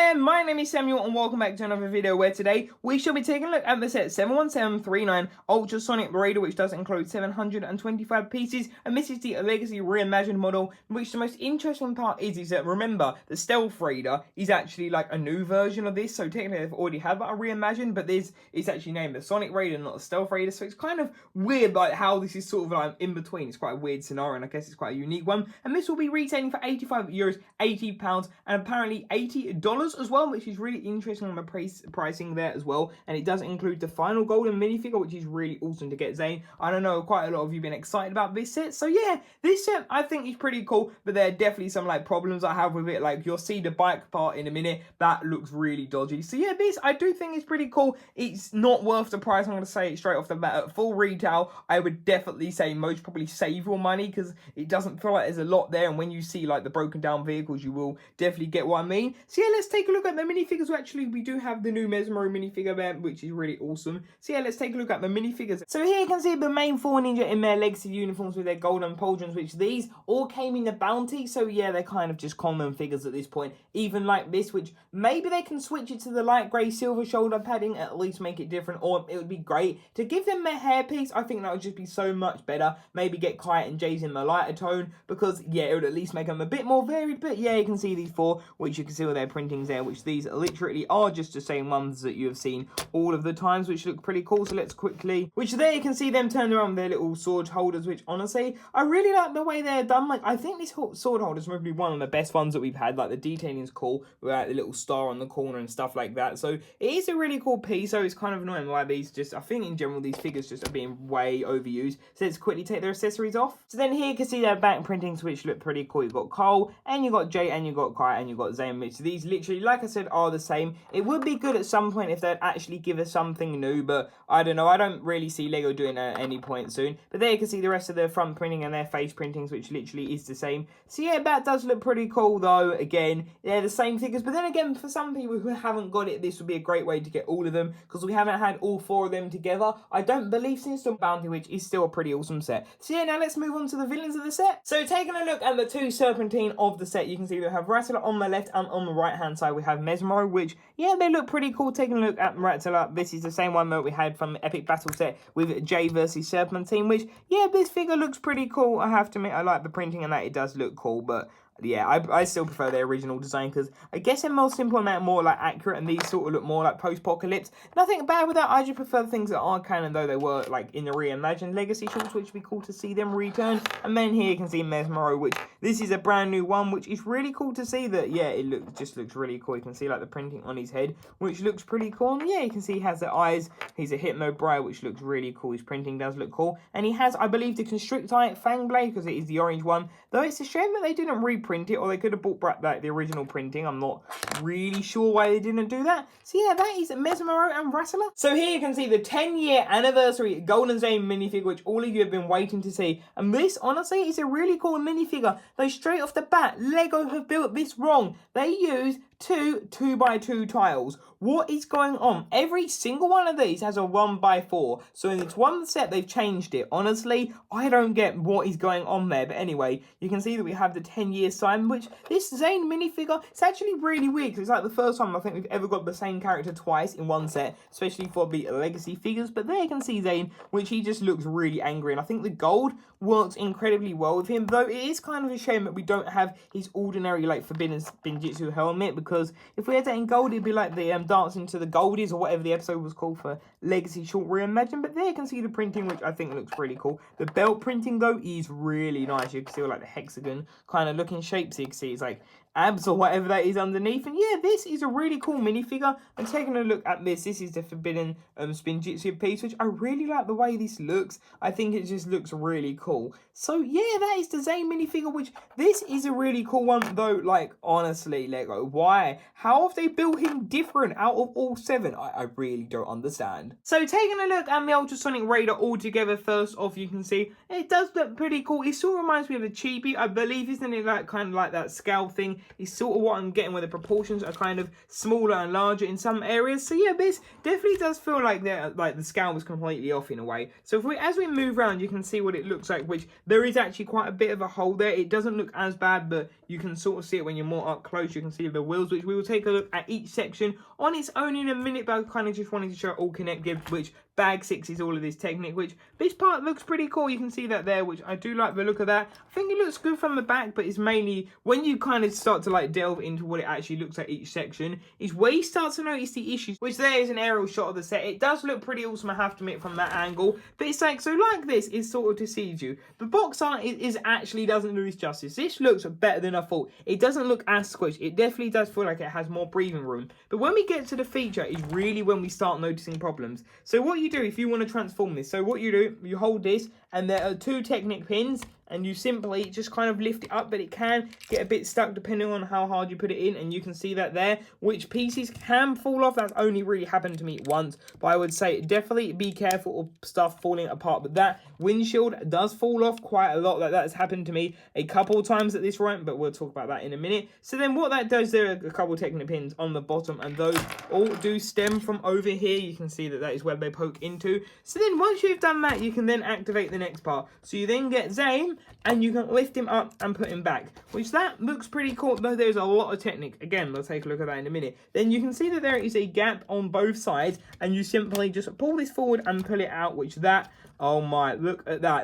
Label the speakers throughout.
Speaker 1: there, my name is Samuel and welcome back to another video where today we shall be taking a look at the set 71739 Ultrasonic Raider, which does include 725 pieces, and this is the Legacy reimagined model, which the most interesting part is that, remember, the Stealth Raider is actually like a new version of this, so technically they've already had that reimagined, but it's actually named the Sonic Raider, not the Stealth Raider, so it's kind of weird like how this is sort of like in between. It's quite a weird scenario, and I guess it's quite a unique one, and this will be retailing for €85, £80, and apparently $80 as well, which is really interesting on the pricing there as well. And it does include the final golden minifigure, which is really awesome to get, Zane. I don't know, quite a lot of you been excited about this set, so yeah, this set I think is pretty cool, but there are definitely some like problems I have with it. Like, you'll see the bike part in a minute, that looks really dodgy. So yeah, this I do think is pretty cool. It's not worth the price, I'm going to say it straight off the bat. At full retail, I would definitely say most probably save your money, because it doesn't feel like there's a lot there, and when you see like the broken down vehicles, you will definitely get what I mean. So yeah, let's take a look at the minifigures. Actually, we do have the new Mesmero minifigure there, which is really awesome. So yeah, let's take a look at the minifigures. So here you can see the main four ninja in their Legacy uniforms with their golden pauldrons, which these all came in the bounty. So yeah, they're kind of just common figures at this point. Even like this, which maybe they can switch it to the light grey silver shoulder padding, at least make it different, or it would be great to give them a hairpiece. I think that would just be so much better. Maybe get Kite and Jays in the lighter tone, because yeah, it would at least make them a bit more varied. But yeah, you can see these four, which you can see all their printings there, which these literally are just the same ones that you have seen all of the times, which look pretty cool. So let's quickly, which there you can see them turned around with their little sword holders, which honestly I really like the way they're done. Like, I think this sword holder is probably one of the best ones that we've had. Like, the detailing is cool with like the little star on the corner and stuff like that, so it is a really cool piece. So it's kind of annoying why these just, I think in general these figures just are being way overused. So let's quickly take their accessories off. So then here you can see their back printings, which look pretty cool. You've got Cole, and you've got Jay, and you've got Kite, and you've got Zane, which these literally, like I said, are the same. It would be good at some point if they'd actually give us something new, but I don't know. I don't really see Lego doing that at any point soon. But there you can see the rest of their front printing and their face printings, which literally is the same. So yeah, that does look pretty cool though. Again, they're the same figures, but then again, for some people who haven't got it, this would be a great way to get all of them, because we haven't had all four of them together, I don't believe, since the bounty, which is still a pretty awesome set. So yeah, now let's move on to the villains of the set. So taking a look at the two Serpentine of the set, you can see we have Rattler on the left, and on the right hand side we have Mesmero, which yeah, they look pretty cool. Taking a look at Rattler, this is the same one that we had from the Epic Battle set with Jay versus Serpentine, which yeah, this figure looks pretty cool. I have to admit, I like the printing and that it does look cool, but yeah, I still prefer their original design, because I guess they're more simple and more like accurate, and these sort of look more like post-apocalypse. Nothing bad with that. I just prefer the things that are canon, though they were like in the reimagined Legacy shorts, which would be cool to see them return. And then here you can see Mesmero, which this is a brand new one, which is really cool to see that. Yeah, it just looks really cool. You can see like the printing on his head, which looks pretty cool. And yeah, you can see he has the eyes. He's a Hypno Briar, which looks really cool. His printing does look cool, and he has, I believe, the Constrictite Fang Blade, because it is the orange one. Though it's a shame that they didn't reprint it, or they could have brought back like the original printing. I'm not really sure why they didn't do that. So yeah, that is Mesmero and Rattler. So here you can see the 10-year anniversary Golden Zane minifigure, which all of you have been waiting to see. And this, honestly, is a really cool minifigure. Though straight off the bat, Lego have built this wrong. They use two 2x2 tiles. What is going on? Every single one of these has a 1x4. So in this one set, they've changed it. Honestly, I don't get what is going on there. But anyway, you can see that we have the 10-year sign, which this Zane minifigure, it's actually really weird, because it's like the first time I think we've ever got the same character twice in one set, especially for the Legacy figures. But there you can see Zane, which he just looks really angry. And I think the gold works incredibly well with him, though it is kind of a shame that we don't have his ordinary like forbidden Spinjitzu helmet, because if we had that in gold, it'd be like the Dancing to the Goldies, or whatever the episode was called for Legacy Short Reimagined. But there you can see the printing, which I think looks really cool. The belt printing though is really nice. You can see like the hexagon kind of looking shapes. You can see it's like abs or whatever that is underneath. And yeah, this is a really cool minifigure. And taking a look at this is the forbidden Spinjitzu piece, which I really like the way this looks. I think it just looks really cool. So yeah, that is the Zane minifigure, which this is a really cool one though. Like, honestly, Lego, why? How have they built him different out of all seven? I really don't understand. So taking a look at the Ultrasonic Raider all together, first off, you can see it does look pretty cool. It sort of reminds me of a Chibi, I believe, isn't it? Like kind of like that scale thing is sort of what I'm getting, where the proportions are kind of smaller and larger in some areas. So yeah, this definitely does feel like the scale was completely off in a way. So as we move around, you can see what it looks like, which there is actually quite a bit of a hole there. It doesn't look as bad, but you can sort of see it when you're more up close. You can see the wheels, which we will take a look at each section on its own in a minute, but I kind of just wanted to show it all connected, which bag 6 is all of this Technic, which this part looks pretty cool. You can see that there, which I do like the look of that. I think it looks good from the back, but it's mainly when you kind of start to like delve into what it actually looks like each section is where you start to notice the issues, which there is an aerial shot of the set. It does look pretty awesome, I have to admit, from that angle, but it's like, so like this, it sort of deceives you. The box art is actually doesn't do this justice. This looks better than I thought. It doesn't look as squished. It definitely does feel like it has more breathing room, but when we get to the feature is really when we start noticing problems. So what you do if you want to transform this, so what you do, you hold this and there are 2 Technic pins and you simply just kind of lift it up, but it can get a bit stuck depending on how hard you put it in, and you can see that there, which pieces can fall off. That's only really happened to me once, but I would say definitely be careful of stuff falling apart. But that windshield does fall off quite a lot. Like that has happened to me a couple of times at this rate, but we'll talk about that in a minute. So then what that does, there are a couple of Technic pins on the bottom, and those all do stem from over here. You can see that that is where they poke into. So then once you've done that, you can then activate the next part. So you then get Zane, and you can lift him up and put him back, which that looks pretty cool, though there's a lot of Technic. Again, we'll take a look at that in a minute. Then you can see that there is a gap on both sides, and you simply just pull this forward and pull it out, which that, oh my, look at that.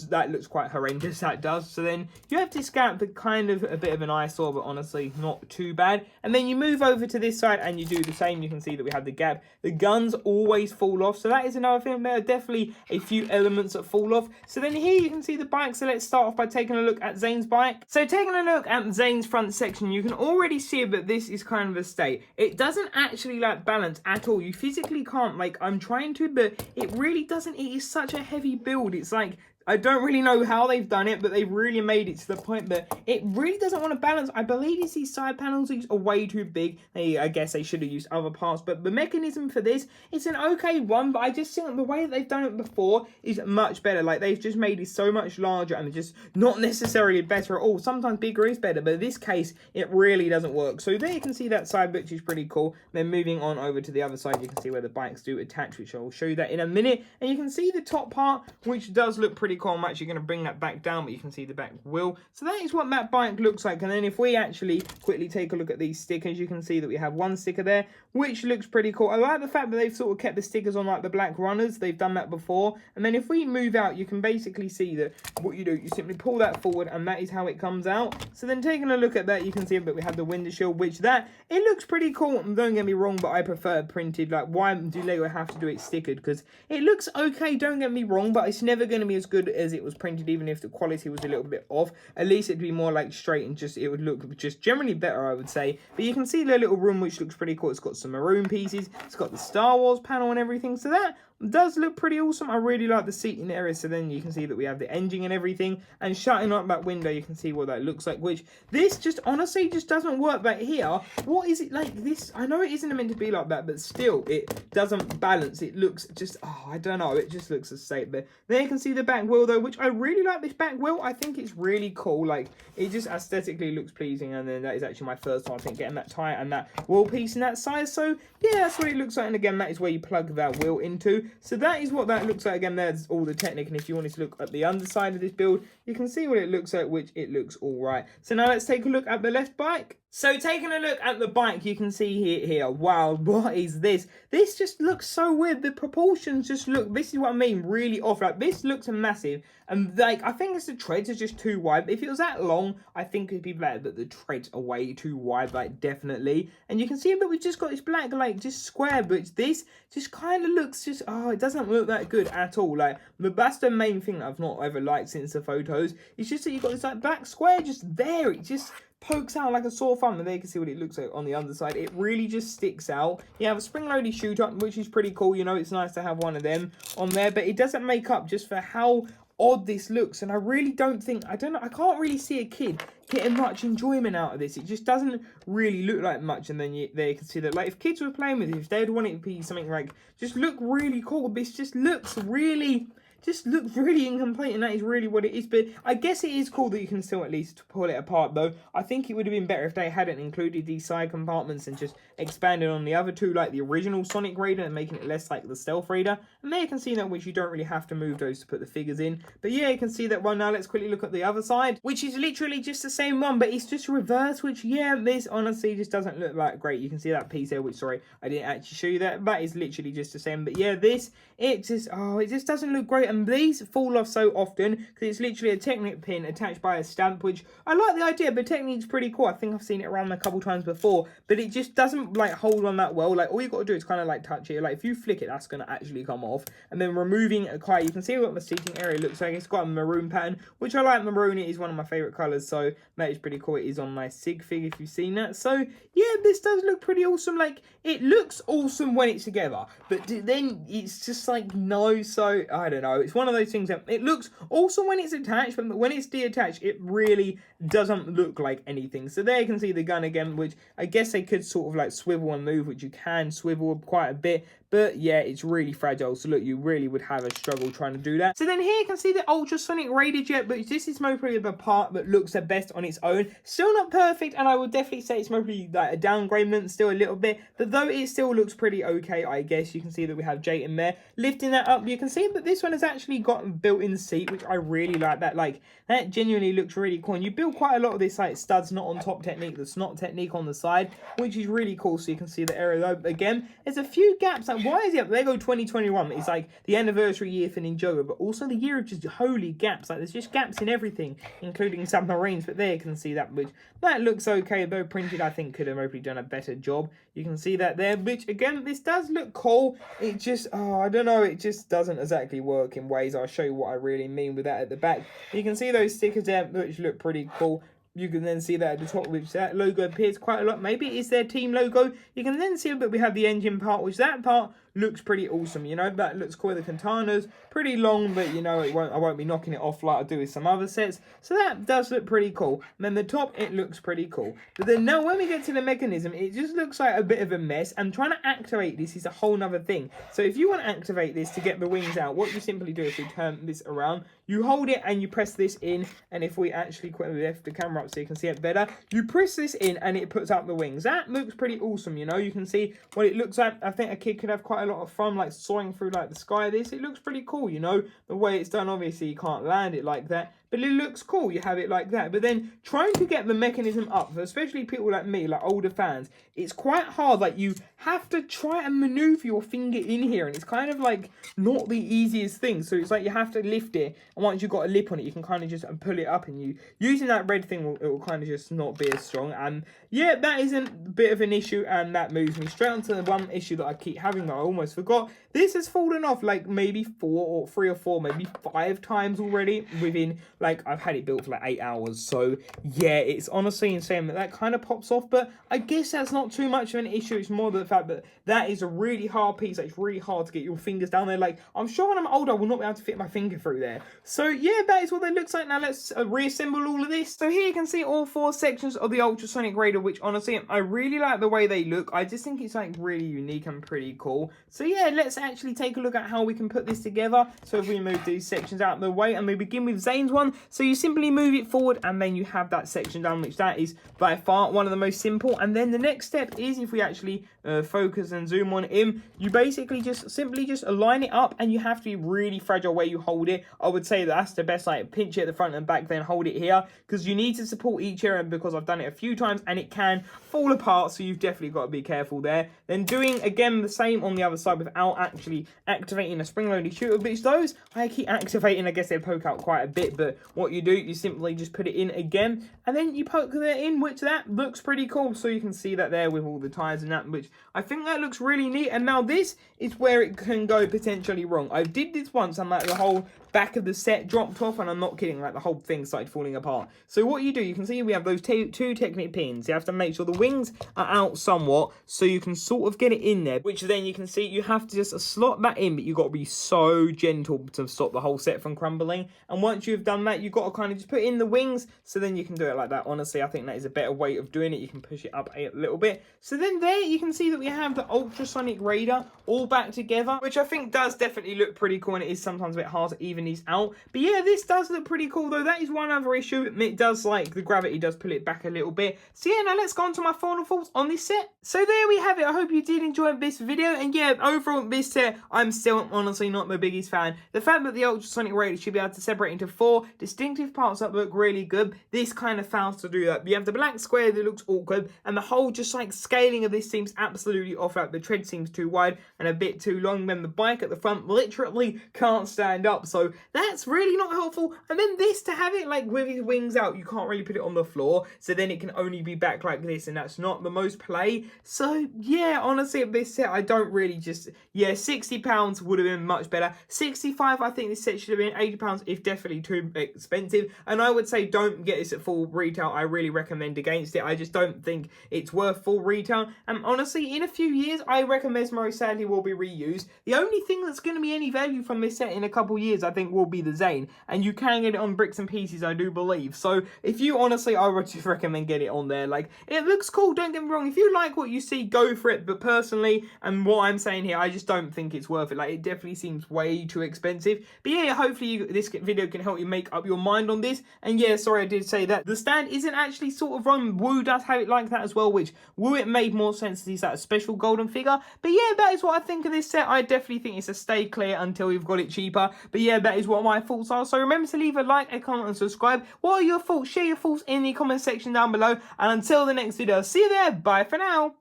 Speaker 1: That looks quite horrendous, that does. So then you have this gap that kind of a bit of an eyesore, but honestly not too bad. And then you move over to this side and you do the same. You can see that we have the gap. The guns always fall off, so that is another thing. There are definitely a few elements that fall off. So then here you can see the bike. So let's start off by taking a look at Zane's bike. So taking a look at Zane's front section, you can already see that this is kind of a state. It doesn't actually like balance at all. You physically can't, like I'm trying to, but it really doesn't. It is such a heavy build. It's like, I don't really know how they've done it, but they've really made it to the point that it really doesn't want to balance. I believe it's these side panels, these are way too big. I guess they should have used other parts, but the mechanism for this, it's an okay one, but I just think the way that they've done it before is much better. Like, they've just made it so much larger and just not necessarily better at all. Sometimes bigger is better, but in this case, it really doesn't work. So there you can see that side, which is pretty cool. Then moving on over to the other side, you can see where the bikes do attach, which I'll show you that in a minute. And you can see the top part, which does look pretty cool. I'm actually going to bring that back down, but you can see the back wheel. So that is what that bike looks like. And then if we actually quickly take a look at these stickers, you can see that we have one sticker there, which looks pretty cool. I like the fact that they've sort of kept the stickers on like the black runners. They've done that before. And then if we move out, you can basically see that what you do, you simply pull that forward and that is how it comes out. So then taking a look at that, you can see that we have the windshield, which that, it looks pretty cool. Don't get me wrong, but I prefer printed. Like, why do Lego have to do it stickered? Because it looks okay, don't get me wrong, but it's never going to be as good as it was printed, even if the quality was a little bit off. At least it'd be more like straight and just, it would look just generally better, I would say. But you can see the little room, which looks pretty cool. It's got some maroon pieces, it's got the Star Wars panel and everything, so that does look pretty awesome. I really like the seating area. So then you can see that we have the engine and everything, and shutting up that window, you can see what that looks like, which this just honestly just doesn't work. But here, what is it like this? I know it isn't meant to be like that, but still it doesn't balance. It looks just, oh, I don't know, it just looks a state. But there you can see the back wheel though, which I really like this back wheel. I think it's really cool. Like, it just aesthetically looks pleasing. And then that is actually my first time, I think, getting that tire and that wheel piece in that size. So yeah, that's what it looks like. And again, that is where you plug that wheel into. So that is what that looks like. Again, there's all the Technic, and if you wanted to look at the underside of this build, you can see what it looks like, which it looks all right. So now let's take a look at the left bike. So taking a look at the bike, you can see here, wow, what is this? This just looks so weird. The proportions just look, this is what I mean, really off. Like, this looks massive, and like, I think it's the treads are just too wide. If it was that long, I think it'd be better, but the treads are way too wide, like, definitely. And you can see that we've just got this black, like, just square, but this just kind of looks just, oh, it doesn't look that good at all. Like, that's the main thing that I've not ever liked since the photos. It's just that you've got this, like, black square just there. It just pokes out like a sore thumb, and there you can see what it looks like on the underside. It really just sticks out. You have a spring-loaded shooter, which is pretty cool. You know, it's nice to have one of them on there, but it doesn't make up just for how odd this looks. And I really don't think, I don't know, I can't really see a kid getting much enjoyment out of this. It just doesn't really look like much. And then there you can see that, like, if kids were playing with it, if they'd want it to be something like just look really cool, this just looks really just looks really incomplete, and that is really what it is. But I guess it is cool that you can still at least pull it apart, though. I think it would have been better if they hadn't included these side compartments and just expanded on the other two, like the original Sonic Raider, and making it less like the Stealth Raider. And there you can see that, which you don't really have to move those to put the figures in. But yeah, you can see that one. Now let's quickly look at the other side, which is literally just the same one, but it's just reversed, which, yeah, this honestly just doesn't look that great. You can see that piece there, which, sorry, I didn't actually show you that. That is literally just the same. But yeah, this, it just doesn't look great. And these fall off so often because it's literally a Technic pin attached by a stamp, which I like the idea, but Technic's pretty cool. I think I've seen it around a couple times before, but it just doesn't like hold on that well. Like, all you got to do is kind of like touch it. Like, if you flick it, that's going to actually come off. And then removing a kite, you can see what the seating area looks like. It's got a maroon pattern, which I like. Maroon, it is one of my favorite colors, so that is pretty cool. It is on my Sig fig, if you've seen that. So yeah, this does look pretty awesome. Like, it looks awesome when it's together, but then it's just like, no. So I don't know, it's one of those things that it looks awesome when it's attached, but when it's detached, it really doesn't look like anything. So there you can see the gun again, which I guess they could sort of like swivel and move, which you can swivel quite a bit. But yeah, it's really fragile. So look, you really would have a struggle trying to do that. So then here you can see the Ultrasonic Raider jet, but this is mostly the part that looks the best on its own. Still not perfect, and I would definitely say it's mostly like a downgradement still a little bit. But though it still looks pretty okay, I guess. You can see that we have Jake in there. Lifting that up, you can see that this one has actually got a built-in seat, which I really like that. Like, that genuinely looks really cool. And you build quite a lot of this like studs not on top technique, the snot technique on the side, which is really cool. So you can see the area though. Again, there's a few gaps. Like, why is it Lego 2021? It's like the anniversary year for Ninjago, but also the year of just holy gaps. Like, there's just gaps in everything, including submarines. But there you can see that, which that looks okay, though printed I think could have hopefully done a better job. You can see that there, which again, this does look cool. It just, I don't know, it just doesn't exactly work in ways. I'll show you what I really mean with that at the back. You can see those stickers there, which look pretty cool. You can then see that at the top, which that logo appears quite a lot. Maybe it's their team logo. You can then see that we have the engine part, which that part looks pretty awesome. You know, that looks cool. The katanas, pretty long, but you know, I won't be knocking it off like I do with some other sets. So that does look pretty cool. And then the top, it looks pretty cool. But then now when we get to the mechanism, it just looks like a bit of a mess. And trying to activate this is a whole nother thing. So if you want to activate this to get the wings out, what you simply do is you turn this around, you hold it and you press this in. And if we actually quickly lift the camera up so you can see it better, you press this in and it puts out the wings. That looks pretty awesome. You know, you can see what it looks like. I think a kid could have quite a lot of fun like soaring through like the sky. It looks pretty cool. You know, the way it's done, obviously you can't land it like that, but it looks cool. You have it like that. But then trying to get the mechanism up, especially people like me, like older fans, it's quite hard. Like, you have to try and maneuver your finger in here, and it's kind of like not the easiest thing. So it's like you have to lift it, and once you've got a lip on it, you can kind of just pull it up, and you using that red thing it will kind of just not be as strong. And yeah, that isn't a bit of an issue, and that moves me straight onto the one issue that I keep having that I almost forgot. This has fallen off like maybe 3 or 4, maybe 5 times already within, like, I've had it built for like 8 hours. So yeah, it's honestly insane that kind of pops off, but I guess that's not too much of an issue. It's more the fact that that is a really hard piece. It's really hard to get your fingers down there. Like, I'm sure when I'm older I will not be able to fit my finger through there. So yeah, that is what it looks like. Now let's reassemble all of this. So here you can see all 4 sections of the Ultrasonic Raider, which honestly I really like the way they look. I just think it's like really unique and pretty cool. So yeah, let's actually take a look at how we can put this together. So if we move these sections out of the way and we begin with Zane's one, so you simply move it forward and then you have that section done, which that is by far one of the most simple. And then the next step is, if we actually focus and zoom on him, you basically just simply align it up, and you have to be really fragile where you hold it. I would say that's the best, like pinch it at the front and back, then hold it here, because you need to support each area, because I've done it a few times and it can fall apart, so you've definitely got to be careful there. Then doing again the same on the other side without actually activating a spring-loaded shooter, which those I keep activating. I guess they poke out quite a bit, but what you do, you simply just put it in again, and then you poke that in, which that looks pretty cool. So you can see that there with all the tires and that, which I think that looks really neat. And now this is where it can go potentially wrong. I did this once, and like the whole back of the set dropped off, and I'm not kidding, like the whole thing started falling apart. So what you do, you can see we have those two Technic pins. You have to make sure the wings are out somewhat so you can sort of get it in there, which then you can see you have to just slot that in, but you've got to be so gentle to stop the whole set from crumbling. And once you've done that, you've got to kind of just put in the wings, so then you can do it like that. Honestly, I think that is a better way of doing it. You can push it up a little bit. So then there you can see that we have the Ultrasonic Raider all back together, which I think does definitely look pretty cool, and it is sometimes a bit hard to even these out. But yeah, this does look pretty cool, though. That is one other issue. It does, like, the gravity does pull it back a little bit. So yeah, now let's go on to my final thoughts on this set. So there we have it. I hope you did enjoy this video, and yeah, overall this set, I'm still honestly not the biggest fan. The fact that the Ultrasonic Raider should be able to separate into 4 distinctive parts that look really good, this kind of fails to do that. You have the black square that looks awkward, and the whole just like scaling of this seems absolutely off. Like the tread seems too wide and a bit too long. Then the bike at the front literally can't stand up, so that's really not helpful. And then this, to have it like with his wings out, you can't really put it on the floor, so then it can only be back like this, and that's not the most play. So yeah, honestly, at this set, I don't really just, yeah, £60 would have been much better. 65, I think this set should have been. £80 if definitely too expensive, and I would say don't get this at full retail. I really recommend against it. I just don't think it's worth full retail, and honestly, in a few years, I reckon Mesmero sadly will be reused. The only thing that's going to be any value from this set in a couple years, I think, will be the Zane, and you can get it on bricks and pieces, I do believe. So if you honestly, I would just recommend get it on there. Like, it looks cool, don't get me wrong. If you like what you see, go for it. But personally, and what I'm saying here, I just don't think it's worth it. Like, it definitely seems way too expensive. But yeah, hopefully this video can help you make up your mind on this. And yeah, sorry, I did say that the stand isn't actually sort of wrong. Woo does have it like that as well, which Woo, it made more sense to use that special golden figure. But yeah, that is what I think of this set. I definitely think it's a stay clear until you've got it cheaper. But yeah, that is what my thoughts are. So remember to leave a like, a comment, and subscribe. What are your thoughts? Share your thoughts in the comment section down below. And until the next video, see you there. Bye for now.